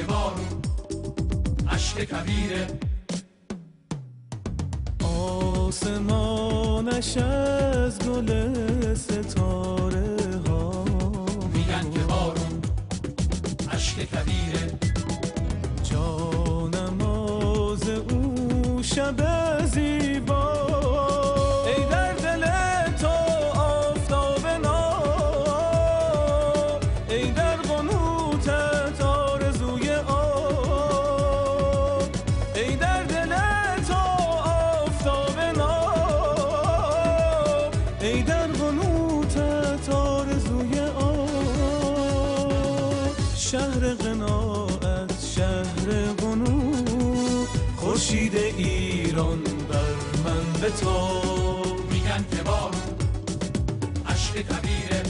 بارون اشک کویره. آسمانش از گل ستاره ها میگن که بارون اشک کویره. جانماز او شب زیبا ای در دل تو آفتاب ناب، ای در قنوتت آرزوی آب، ای در دل تو آفتاب ناب، ای در قنوتت آرزوی آب. شهر قناعت شهر قنوت، خورشید ایران بر من بتاب. میگن که بارون اشک کویره.